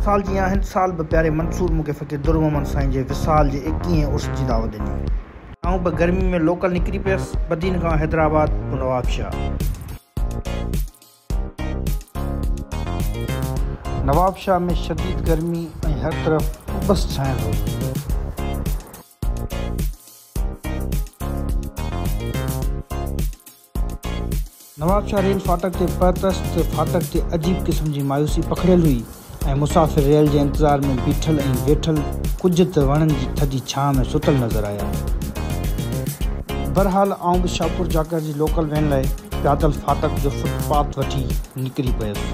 साल जी आहिनि साल ब प्यारे मंसूर मूंखे फ़क़ीर दुर मोहम्मद साईं जे विसाल जे 21 उर्स जी दावत ॾिनी। आउं बि गर्मी में लोकल निकिरी पियसि बदीन खां हैदराबाद नवाबशाह। नवाबशाह में शदीद गर्मी ऐं हर तरफ़ उबस छाइण हो। नवाबशाह रेल फाटक ते पहुतसि त फाटक ते अजीब क़िस्म जी मायूसी पखड़ियल हुई ऐं मुसाफ़िर रेल जे इंतज़ार में बीठल ऐं वेठल कुझु त वणनि जी थधी छांव में सुतल नज़र आया। बहरहाल आउं बि शाहपुर जाकर जी लोकल वेन लाइ पैदल फाटक जो फुटपाथ वठी निकिरी पियसि।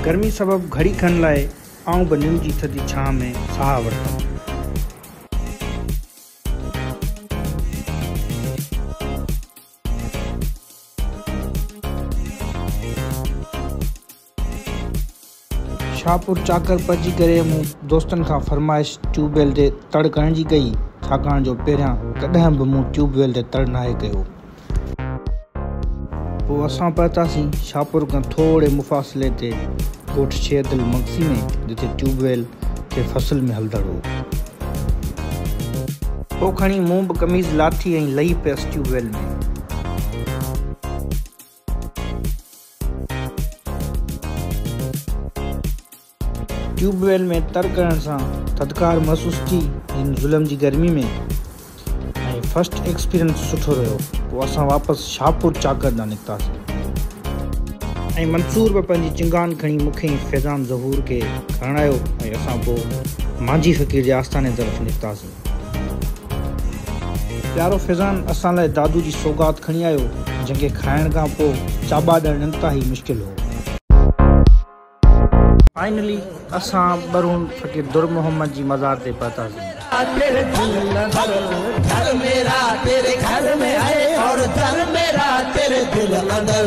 गर्मी सबबि घड़ी खन लाइ आउं बि नीम जी थधी छांव में साह वरितमि। शाहपुर चाकर पहुची करे मूं दोस्तनि खां फरमाइश ट्यूबवेल ते तड़ करण जी कई, छाकाणि जो पहिरियां कॾहिं बि मूं ट्यूबवेल ते तड़ नाहे कयो। पोइ असां पहुतासीं शाहपुर खां थोरे मुफ़ासिले ते ॻोठ शेरदिल मगसी में, जिते ट्यूबवेल के फसल में हलंदड़ हो। पोइ खणी मूं बि कमीज़ लाथी ऐं लही पियसि ट्यूबवेल में। ट्यूबवेल में तर करण सां थधिकार महसूस थी हिन ज़ुल्म जी गर्मी में ऐं फर्स्ट एक्सपीरियंस सुठो रहियो। पोइ असां वापसि शाहपुर चाकर ॾांहुं निकितासीं ऐं मंसूर बि पंहिंजी चिंगान खणी मूंखे ई फैज़ान ज़हूर खे खणायो ऐं असां पोइ मांझी फ़क़ीर जे आस्थाने तरफ़ निकितासीं। प्यारो फैज़ान असां लाइ दादू जी सौगात खणी आयो, जंहिंखे खाइण खां पोइ चाॿाॾणु इंतिहाई मुश्किल हो। फाइनली असां बरून फ़क़ीर दुर मोहम्मद जी मज़ार ते पहुतासीं। घर मेरा तेरे घर में है और घर मेरा तेरे दिल अंदर,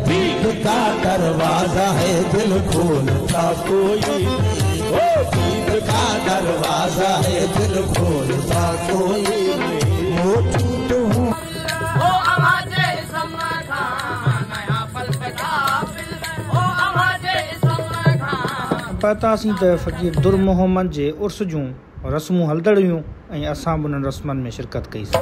भीख का दरवाजा है दिल खोलता कोई, ओ भीख का दरवाजा है दिल खोलता कोई। पहुतासीं त फ़क़ीर दुर मोहम्मद जे उर्स जूं रस्मूं हलंदड़ हुयूं ऐं असां बि उन्हनि रस्मनि में शिरकत कईसीं।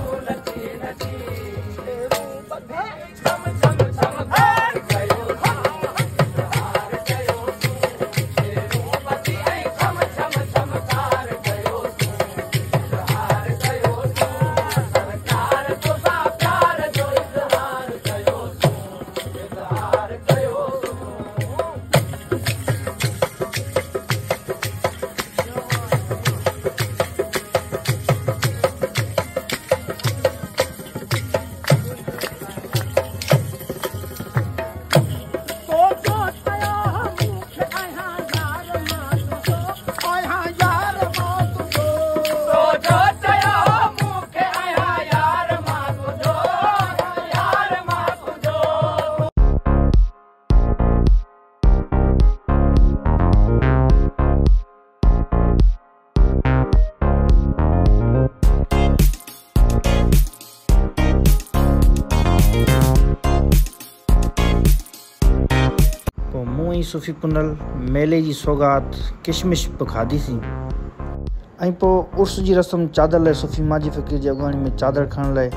सूफ़ी पुनल मेले जी सौगात किशमिश बि खाधीसीं ऐं पोइ उर्स जी रस्म चादर लाइ सूफ़ी मांझी फ़क़ीर जी अॻुवाणी में चादर खणण लाइ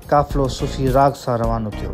काफ़िलो सूफ़ी राग सां रवानो थियो।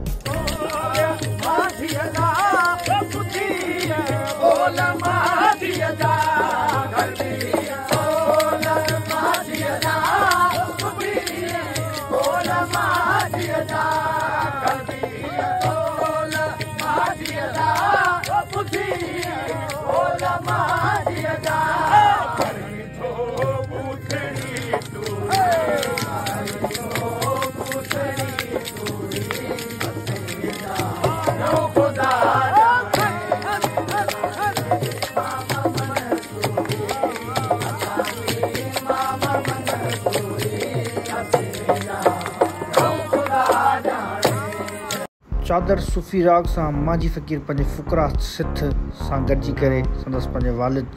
चादर सूफ़ी राग सां मांझी फ़क़ीर पंहिंजे फुकरा सिथ सां गॾिजी करे संदसि पंहिंजे वालिद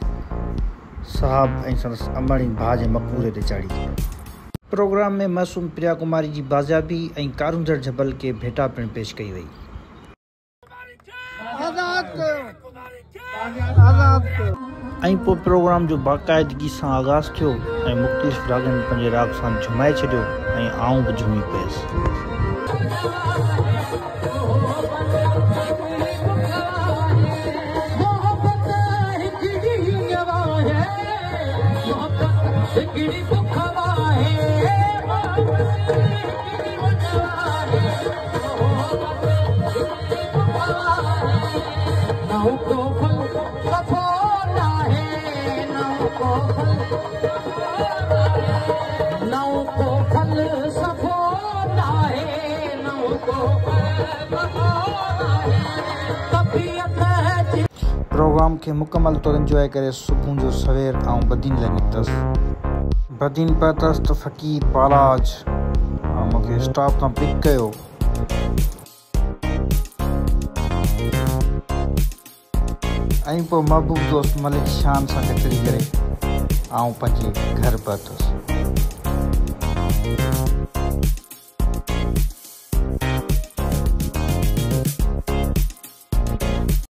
साहब ऐं संदसि अमड़ी भाउ जे मक़बूरे ते चाढ़ी। प्रोग्राम में मासूम प्रिया कुमारी जी बाज़ियाबी ऐं कारुंजर जबल के भेटा पिणु पेश कई वई। ऐं पोइ प्रोग्राम जो बाक़ाइदगी सां आगाज़ थियो ऐं मुख़्तलिफ़ रागनि पंहिंजे राग सां झुमाए छॾियो ऐं आऊं बि झुमी पियसि। प्रोग्राम खे मुकमल तौर इंजॉय करे सुबुह जो सवेर आऊं बदीन लाइ निकितसि। बदीन पहुतसि त फ़क़ीर बालाज मूंखे स्टॉप तां पिक कयो ऐं पोइ महबूब दोस्त मलिक शान सां गॾिजी करे आऊं पंहिंजे घर पहुतसि।